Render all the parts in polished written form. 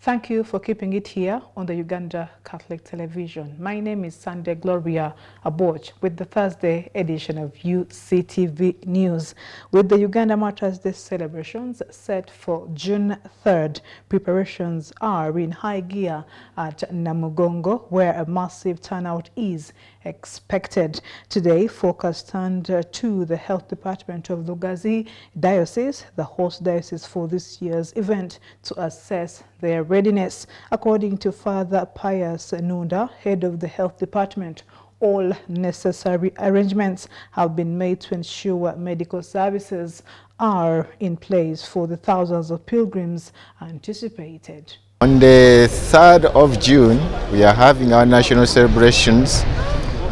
Thank you for keeping it here on the Uganda Catholic Television. My name is Sunday Gloria Aboch with the Thursday edition of Uctv News. With the Uganda Martyrs' Day celebrations set for June 3rd, preparations are in high gear at Namugongo, where a massive turnout is expected. Today, focus turned to the Health Department of Lugazi Diocese, the host diocese for this year's event, to assess their readiness. According to Father Pius Nunda, head of the Health Department, all necessary arrangements have been made to ensure medical services are in place for the thousands of pilgrims anticipated. On the 3rd of June, we are having our national celebrations,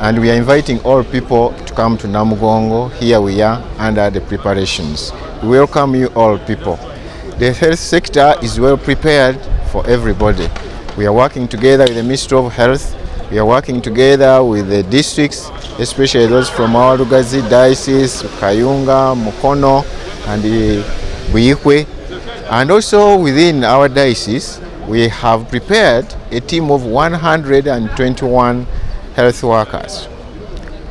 and we are inviting all people to come to Namugongo. Here we are under the preparations. We welcome you all people. The health sector is well prepared for everybody. We are working together with the Ministry of Health. We are working together with the districts, especially those from our Lugazi Diocese, Kayunga, Mukono, and Buyikwe. And also within our diocese, we have prepared a team of 121 health workers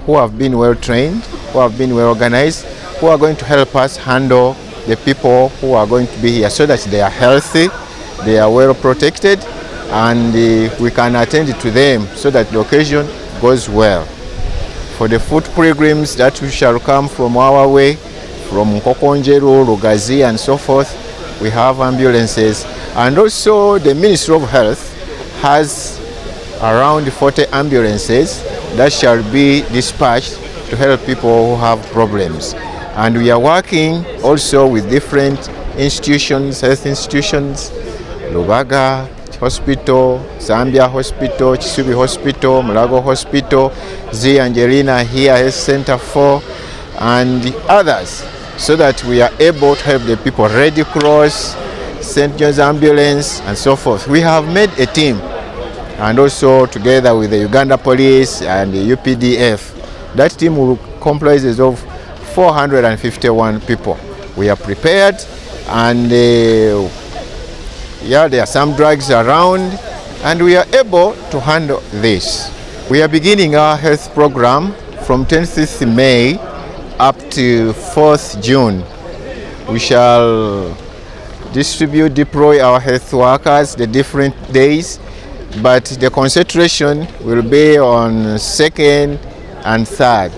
who have been well trained, who have been well organized, who are going to help us handle the people who are going to be here so that they are healthy, they are well protected, and we can attend to them so that the occasion goes well. For the foot pilgrims that we shall come from our way, from Kokonjeru, Lugazi, and so forth, we have ambulances. And also the Ministry of Health has around 40 ambulances that shall be dispatched to help people who have problems. And we are working also with different institutions, health institutions, Lubaga Hospital, Zambia Hospital, Chisubi Hospital, Mulago Hospital, Z Angelina here Health Center 4, and others, so that we are able to help the people. Red Cross, St. John's Ambulance, and so forth. We have made a team, and also together with the Uganda Police and the UPDF. That team will comprises of 451 people. We are prepared, and yeah, there are some drugs around, and we are able to handle this. We are beginning our health program from 10th May up to 4th June. We shall deploy our health workers the different days, but the concentration will be on 2nd and 3rd.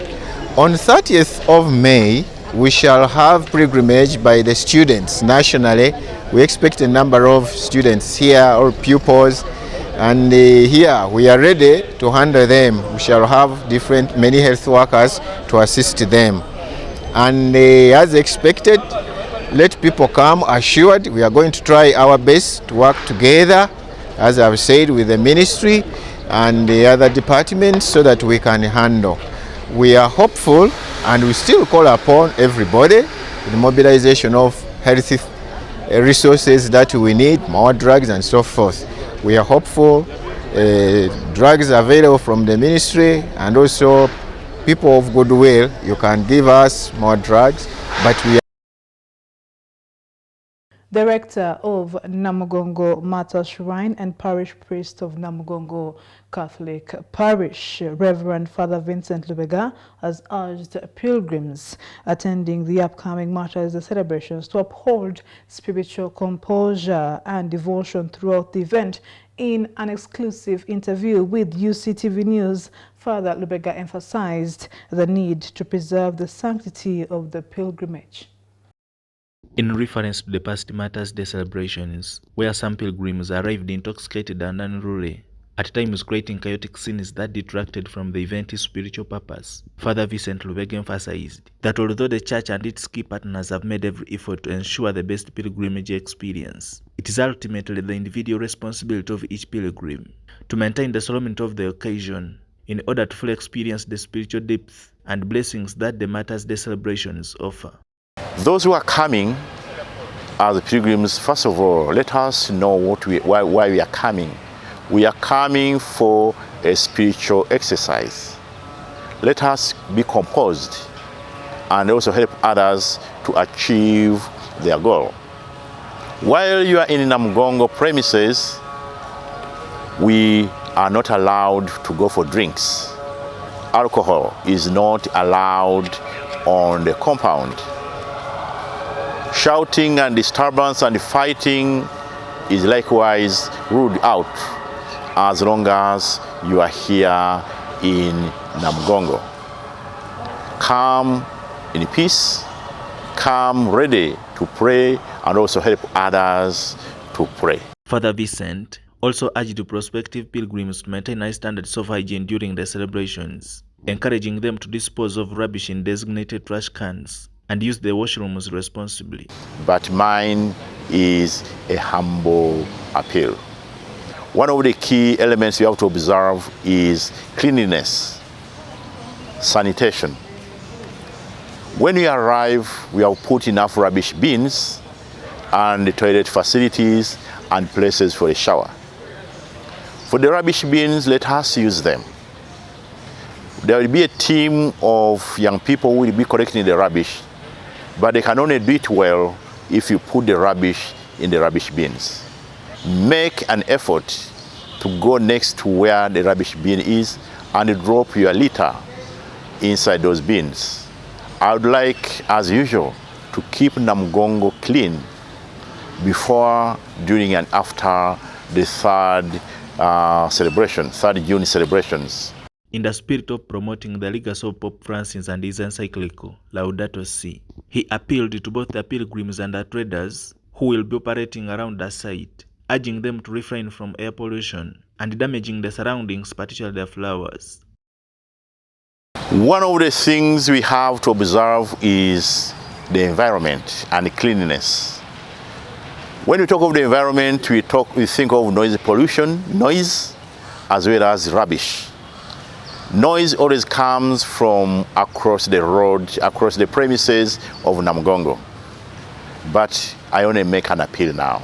On 30th of May, we shall have pilgrimage by the students nationally. We expect a number of students here, or pupils, and here we are ready to handle them. We shall have many health workers to assist them. And as expected, let people come assured. We are going to try our best to work together, as I've said, with the ministry and the other departments so that we can handle. We are hopeful, and we still call upon everybody with the mobilization of health resources that we need, more drugs and so forth. We are hopeful, drugs available from the ministry, and also people of goodwill, you can give us more drugs, but we are Director of Namugongo Martyrs Shrine and Parish Priest of Namugongo Catholic Parish, Reverend Father Vincent Lubega, has urged pilgrims attending the upcoming Martyrs' Day celebrations to uphold spiritual composure and devotion throughout the event. In an exclusive interview with Uctv News, Father Lubega emphasized the need to preserve the sanctity of the pilgrimage. In reference to the past Martyrs' Day celebrations, where some pilgrims arrived intoxicated and unruly, at times creating chaotic scenes that detracted from the event's spiritual purpose, Father Vincent Lubega emphasized that although the Church and its key partners have made every effort to ensure the best pilgrimage experience, it is ultimately the individual responsibility of each pilgrim to maintain the solemnity of the occasion in order to fully experience the spiritual depth and blessings that the Martyrs' Day celebrations offer. Those who are coming as pilgrims, first of all, let us know why we are coming. We are coming for a spiritual exercise. Let us be composed and also help others to achieve their goal. While you are in Namugongo premises, we are not allowed to go for drinks. Alcohol is not allowed on the compound. Shouting and disturbance and fighting is likewise ruled out as long as you are here in Namugongo. Come in peace, come ready to pray and also help others to pray. Father Vincent also urged prospective pilgrims to maintain high standards of hygiene during the celebrations, encouraging them to dispose of rubbish in designated trash cans and use the washrooms responsibly. But mine is a humble appeal. One of the key elements you have to observe is cleanliness, sanitation. When we arrive, we have put enough rubbish bins and the toilet facilities and places for a shower. For the rubbish bins, let us use them. There will be a team of young people who will be collecting the rubbish, but they can only do it well if you put the rubbish in the rubbish bins. Make an effort to go next to where the rubbish bin is and drop your litter inside those bins. I would like, as usual, to keep Namugongo clean before, during, and after the third June celebrations. In the spirit of promoting the legacy of Pope Francis and his encyclical Laudato Si, he appealed to both the pilgrims and the traders who will be operating around the site, urging them to refrain from air pollution and damaging the surroundings, particularly the flowers. One of the things we have to observe is the environment and cleanliness. When we talk of the environment, we think of noise pollution, noise, as well as rubbish. Noise always comes from across the road, across the premises of Namugongo. But I only make an appeal now.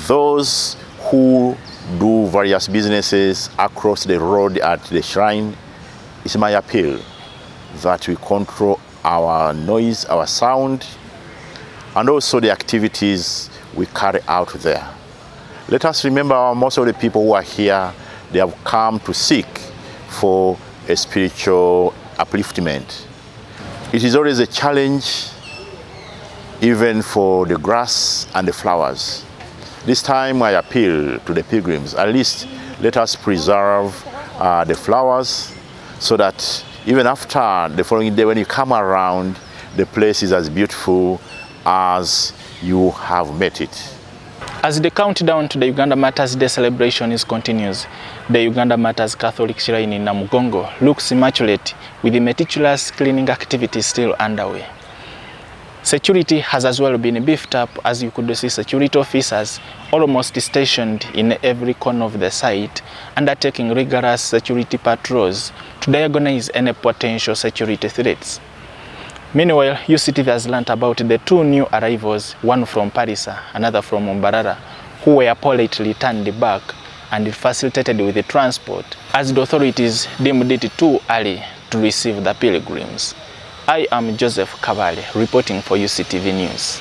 Those who do various businesses across the road at the shrine, it's my appeal that we control our noise, our sound, and also the activities we carry out there. Let us remember most of the people who are here, they have come to seek for a spiritual upliftment. It is always a challenge even for the grass and the flowers. This time I appeal to the pilgrims, at least let us preserve the flowers so that even after the following day when you come around, the place is as beautiful as you have met it. As the countdown to the Uganda Matters Day celebrations continues, the Uganda Matters Catholic Shrine in Namugongo looks immaculate with the meticulous cleaning activities still underway. Security has as well been beefed up, as you could see security officers almost stationed in every corner of the site, undertaking rigorous security patrols to diagnose any potential security threats. Meanwhile, Uctv has learnt about the two new arrivals, one from Parisa, another from Mbarara, who were politely turned back and facilitated with the transport, as the authorities deemed it too early to receive the pilgrims. I am Joseph Kabale, reporting for Uctv News.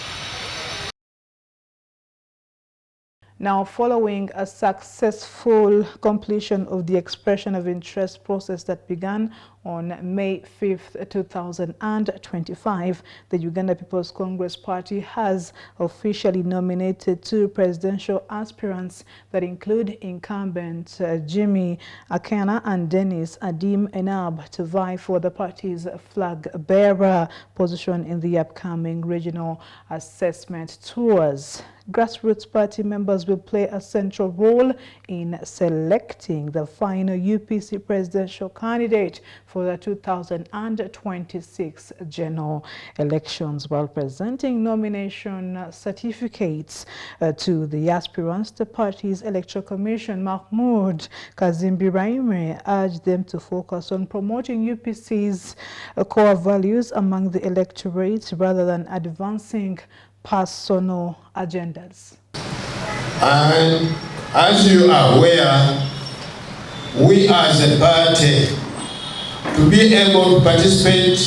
Now, following a successful completion of the expression of interest process that began on May 5th, 2025, the Uganda People's Congress Party has officially nominated two presidential aspirants that include incumbent Jimmy Akana and Dennis Adim Enab to vie for the party's flag bearer position in the upcoming regional assessment tours. Grassroots party members will play a central role in selecting the final UPC presidential candidate for the 2026 general elections. While presenting nomination certificates to the aspirants, the party's electoral commission, Mahmoud Kazimbi Raime, urged them to focus on promoting UPC's core values among the electorate rather than advancing personal agendas. And as you are aware, we as a party, to be able to participate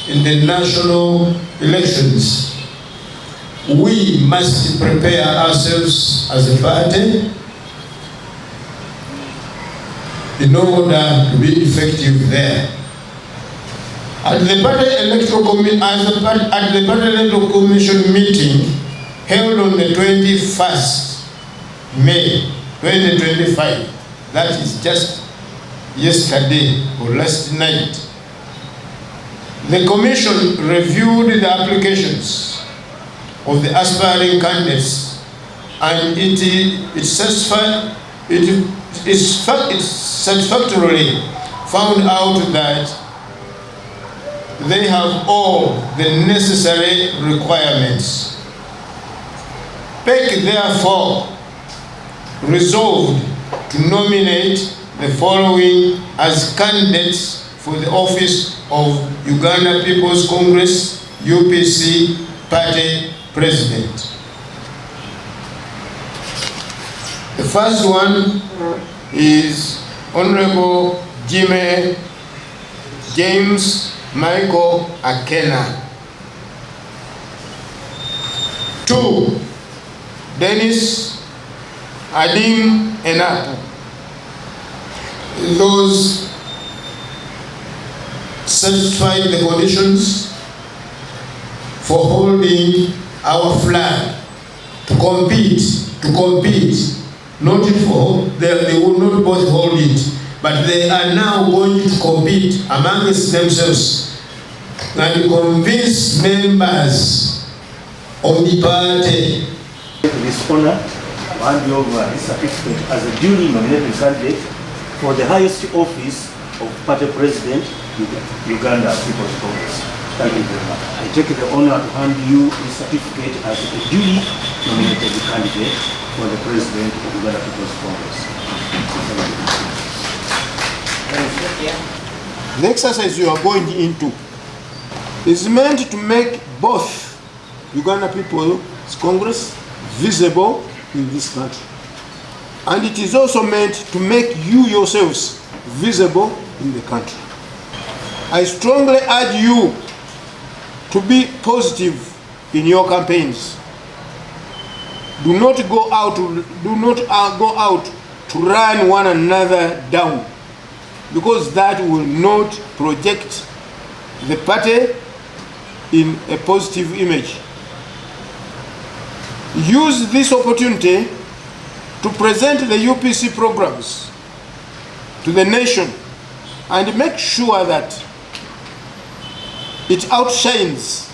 in the national elections, we must prepare ourselves as a party in order to be effective there. At the Party Electoral Commission meeting held on the 21st May 2025, that is just yesterday or last night, the Commission reviewed the applications of the aspiring candidates, and it satisfactorily found out that they have all the necessary requirements. PEC therefore resolved to nominate the following as candidates for the office of Uganda People's Congress UPC Party President. The first one is Honorable James Michael Akena. 2, Dennis Adim Enap. Those satisfied the conditions for holding our flag to compete, not for, they will not both hold it, but they are now going to compete amongst themselves and convince members of the party. This honor to hand you over this certificate as a duly nominated candidate for the highest office of Party President, Uganda People's Congress. Thank you very much. I take the honor to hand you this certificate as a duly nominated candidate for the President of Uganda People's Congress. The exercise you are going into is meant to make both Uganda People's Congress visible in this country. And it is also meant to make you yourselves visible in the country. I strongly urge you to be positive in your campaigns. Do not go out to run one another down, because that will not project the party in a positive image. Use this opportunity to present the UPC programs to the nation and make sure that it outshines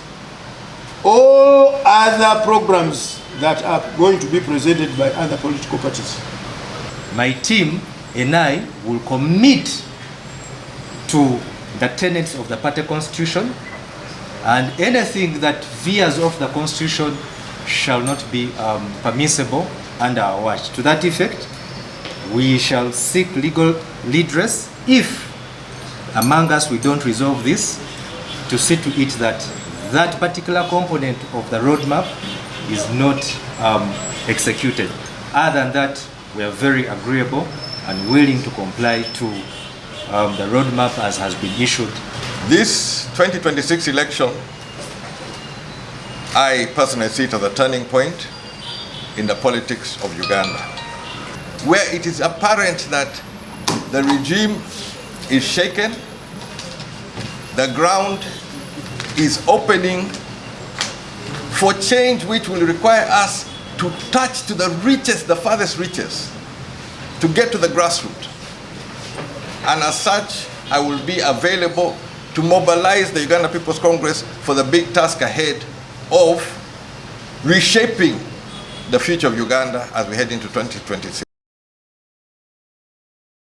all other programs that are going to be presented by other political parties. My team and I will commit to the tenets of the party constitution, and anything that veers off the constitution shall not be permissible under our watch. To that effect, we shall seek legal redress if among us we don't resolve this, to see to it that that particular component of the roadmap is not executed. Other than that, we are very agreeable and willing to comply to the roadmap as has been issued. This 2026 election, I personally see it as a turning point in the politics of Uganda, where it is apparent that the regime is shaken, the ground is opening for change which will require us to touch to the richest, the farthest reaches, to get to the grassroots. And as such, I will be available to mobilize the Uganda People's Congress for the big task ahead of reshaping the future of Uganda as we head into 2026.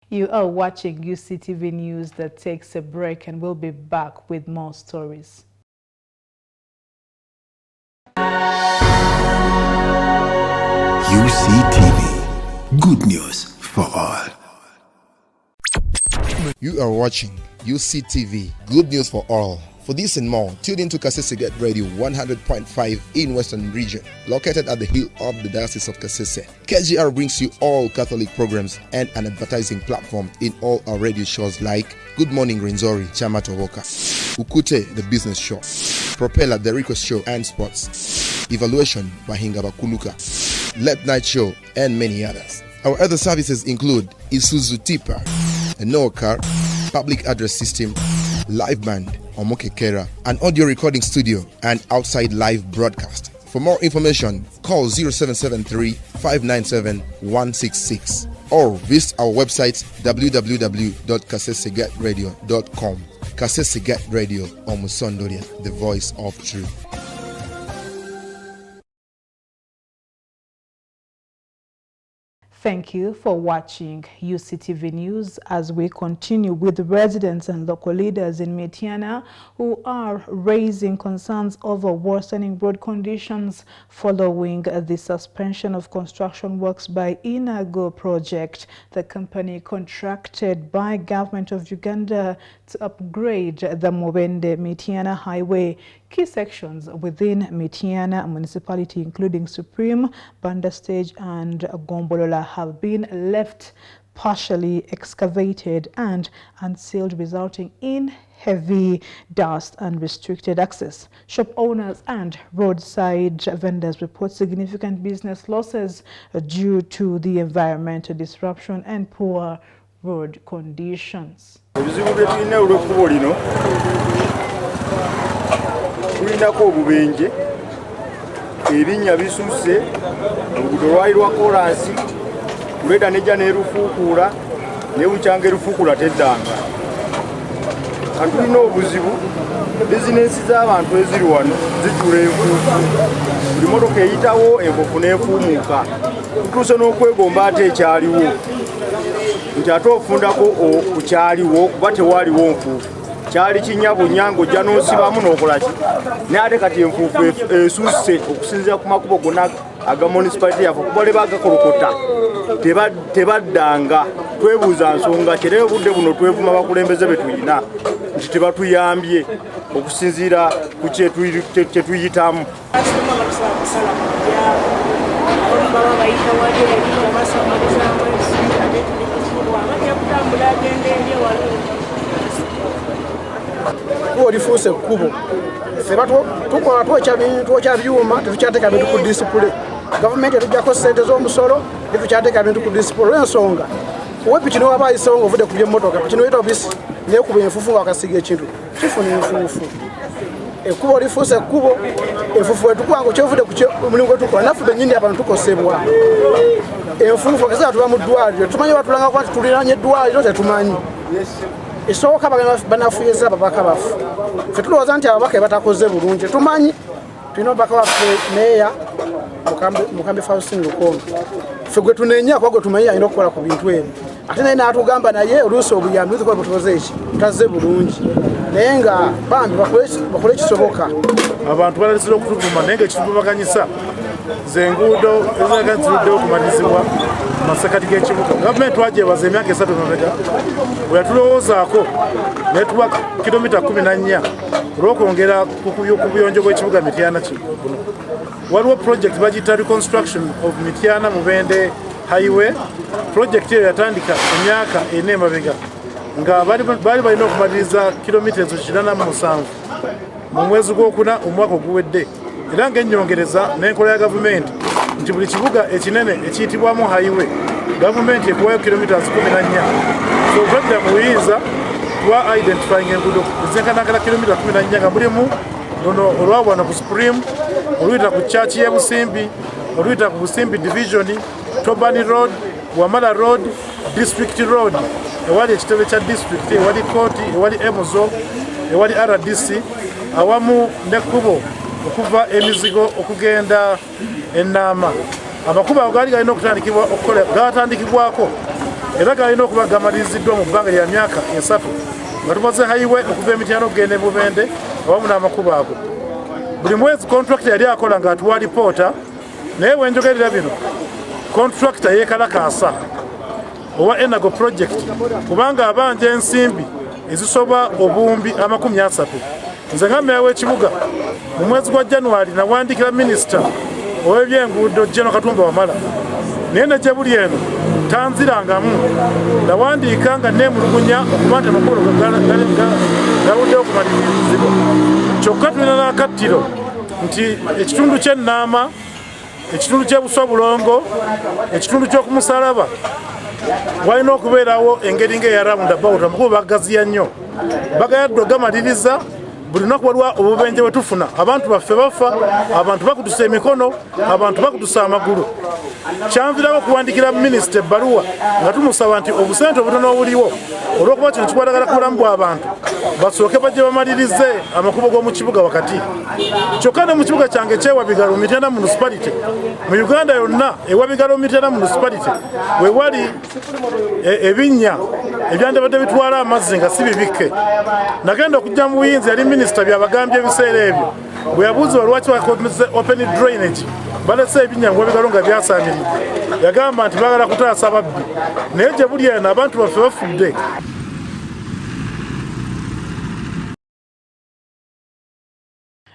You are watching UCTV News that takes a break, and we'll be back with more stories. UCTV, good news for all. You are watching UCTV, good news for all. For this and more, tune into Kasese Get Radio 100.5 in Western Region, located at the hill of the Diocese of Kasese. KGR brings you all Catholic programs and an advertising platform in all our radio shows like Good Morning Renzori, Chama Tovoka, Ukute, the business show, Propeller, the Rico show and sports. Evaluation by Hingaba Kuluka, Late Night Show, and many others. Our other services include Isuzu Tipa, a no car, public address system, live band, Omokekera, an audio recording studio, and outside live broadcast. For more information, call 0773 597 166 or visit our website www.kasesegatradio.com. Kasesegat Radio, Omusondoria, the voice of truth. Thank you for watching UCTV News as we continue with residents and local leaders in Mityana who are raising concerns over worsening road conditions following the suspension of construction works by Inago Project, the company contracted by Government of Uganda to upgrade the Mubende-Mityana Highway. Key sections within Mityana municipality, including Supreme, Banda Stage and Gombolola, have been left partially excavated and unsealed, resulting in heavy dust and restricted access. Shop owners and roadside vendors report significant business losses due to the environmental disruption and poor road conditions. Tulinako obubenje ebinnya bisuse oluguudo lwali lwa kolansi kuleda nejja n'erufuukuula neewukyanga erufuukuula teddanga kati tulina obuzibu bizinensi z'abantu eziri wano zijjula enfuufu buli motoka eyitawo enfuufu n'efuumuuka tutuuse n'okwegomba ate ekyaliwo nti ate ofundako ku kyaliwo kuba tewaaliwo nfuufu kyali kinyabunya ng'ojja n'osibamu n'okola ki naye ate kati enfuufu esusse okusinziira ku makubo gonna aga municipality yaffe kuba le bagakolokota tebaddanga. Twebuuza nsonga ki era obudde buno twevuma bakulembeze be tuyina nti tebatuyambye okusinziira ku kyetuyitamu. Lifuuse ekkubo tukola twokya byuma tetukyateeka bintu ku disipule. Gavumenti etujjako ssente z'omusolo tetukyateeka bintu ku disipule olw'ensonga wepi kino waba ayisewo ng'ovudde ku by'emmotoka kino yita obisi neekuba enfuufu nga wakasiga ekintu kifuna enfuufu. Ekkubo lifuuse ekkubo enfuufu wetukuba nga kyovudde ku mulimu gwetukola naffe bennyini abantu tukosebwa enfuufu akaseera tuba mu ddwaliro tumanyi batulanga kuba nti tuliranye eddwaliro tetumanyi esooka banafuyiza ababaka baffe ffe tulowooza nti ababaka batakoze bulungi tumanyi tulina omubaka waffe meeya mukambi Faustin Lukongo ffe gwe tunenya kuba gwe tumanyi alina okukola ku bintu ebyo ate naye n'atugamba naye oluusi obuyambi tukola butukoze eki tutaze bulungi naye nga bambi bakole ekisoboka. Abantu balalisira okutuvuma naye ng'ekituvumaganyisa ze enguudo eziraga ziruddewo okumalizibwa mu masekati g'ekibuga. Gavumenti twajebaza emyaka 3 emabega bwe yatulowoozaako netuwa kilomita 14 olw'okwongera ku buyonjo bw'ekibuga Mityana kino. Waliwo project bagiyita reconstruction of Mityana Mubende Highway. Project eyo yatandika emyaka 4 emabega nga bali balina okumaliriza kilomita 87 mu mwezi gw'okuna omwaka oguwedde, era ng'ennyongereza n'enkola ya gavumenti nti buli kibuga ekinene ekiyitibwamu highway gavumenti ekuwayo kilomita 14. So okudda mu buyinza twa identifying enguudo ezenkanakana kilomita 14 nga mulimu luno olwabwana ku Supreme, oluyita ku Church y'e Busimbi, oluyita ku Busimbi Division, Tobani Road, Wamala Road, District Road, ewali ekitebe kya district, ewali Koti, ewali Emozo, ewali RDC, awamu n'ekkubo okuva emizigo okugenda Ennaama. Amakubo ago gaali galina okutandikibwa okukola gatandikibwako era galina okuba gamaliriziddwa mu bbanga lya myaka 3 nga tumaze highway okuva Mityana okugenda Mubende awamu n'amakubo ago. Buli mwezi contractor yali akola nga atuwa lipoota, naye wenjogerera bino contractor yeekalakaasa owa Enago project kubanga abanja ensimbi ezisoba obuwumbi 30. Nze nga mmeeya w'ekibuga mu mwezi gwa January nawandiikira minisita ow'ebyenguudo General Katumba Wamala, naye ne gye buli eno tanzirangamu. Nawandiika nga neemulugunya okuba nti amakulu galuddewo okumalirizibwa. Kyokka tulina n'akattiro nti ekitundu ky'ennaama, ekitundu ky'ebuswa bulongo, ekitundu ky'okumusalaba walina okubeerawo engeri ng'eya roundabout amukuba bagaziya nnyo bagayadde ogamaliriza buli lunaku waliwo obubenje bwe tufuna abantu baffe bafa abantu bakutusa emikono abantu bakutusa amagulu kyanvirako okuwandikira minisita ebbaluwa nga tumusaba nti obusente obutono obuliwo olw'okuba kino kikwatagala ku bulamu bw'abantu basooke bajje bamalirize amakubo g'omu kibuga wakati kyokka ne mu kibuga kyange kyewabigalo Mityana municipality mu Uganda yonna ewabigalo Mityana municipality we wali ebinnya ebyandibadde bitwala amazzi nga si bibike nagenda okujja mu buyinza yali minisita byabagambye ebiseera ebyo bwe yabuuzibwa lwaki bakoze open drainage balese ebinnya mu wabigalo nga byasaamiridde yagamba nti baagala kutaasa babbi naye gye buli eno abantu baffe bafudde.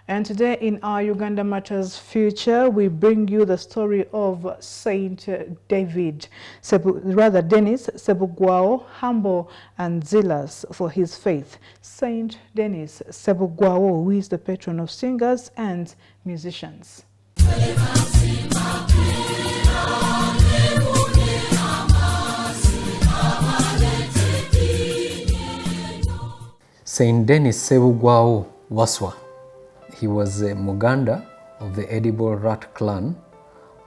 And today in our Uganda Matters Future, we bring you the story of Saint Dennis Sebugwao, humble and zealous for his faith. Saint Dennis Sebugwao, who is the patron of singers and musicians. Saint Dennis Sebugwao Waswa. He was a Muganda of the Edible Rat clan,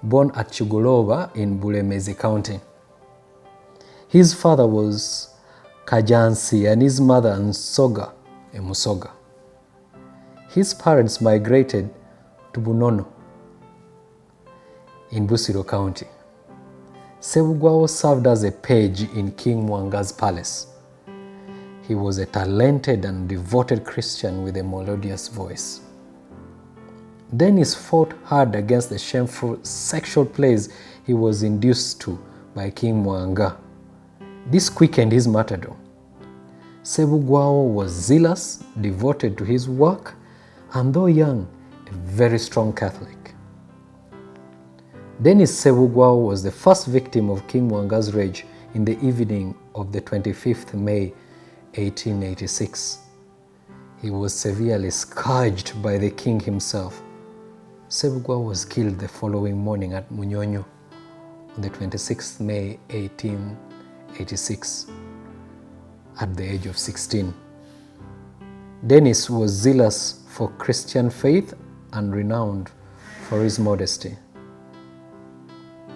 born at Chugulova in Bulemezi County. His father was Kajansi and his mother Nsoga, a Musoga. His parents migrated to Bunono in Busiro County. Sebugwao served as a page in King Mwanga's palace. He was a talented and devoted Christian with a melodious voice. Dennis fought hard against the shameful sexual plays he was induced to by King Mwanga. This quickened his martyrdom. Sebugwao was zealous, devoted to his work, and though young, a very strong Catholic. Dennis Sebugwao was the first victim of King Mwanga's rage in the evening of the 25th May 1886. He was severely scourged by the king himself. Sebugwao was killed the following morning at Munyonyo on the 26th May 1886 at the age of 16. Dennis was zealous for Christian faith and renowned for his modesty.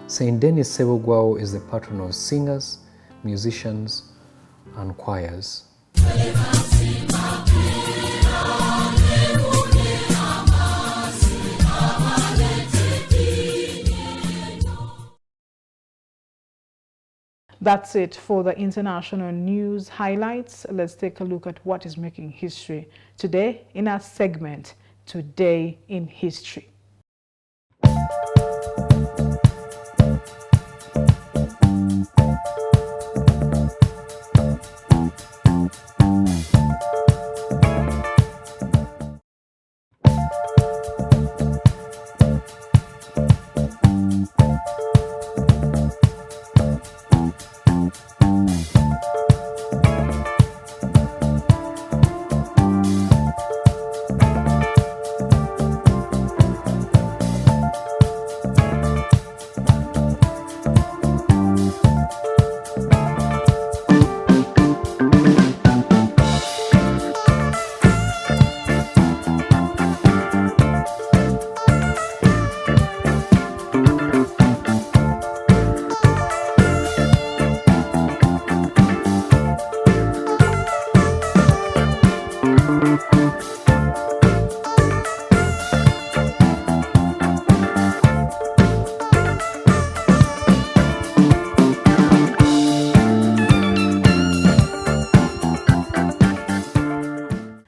Saint Dennis Sebugwao is the patron of singers, musicians, and choirs. That's it for the international news highlights. Let's take a look at what is making history today in our segment, Today in History.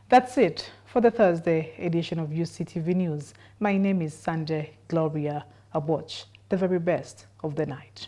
That's it for the Thursday edition of UCTV News. My name is Sanjay Gloria Aboch. The very best of the night.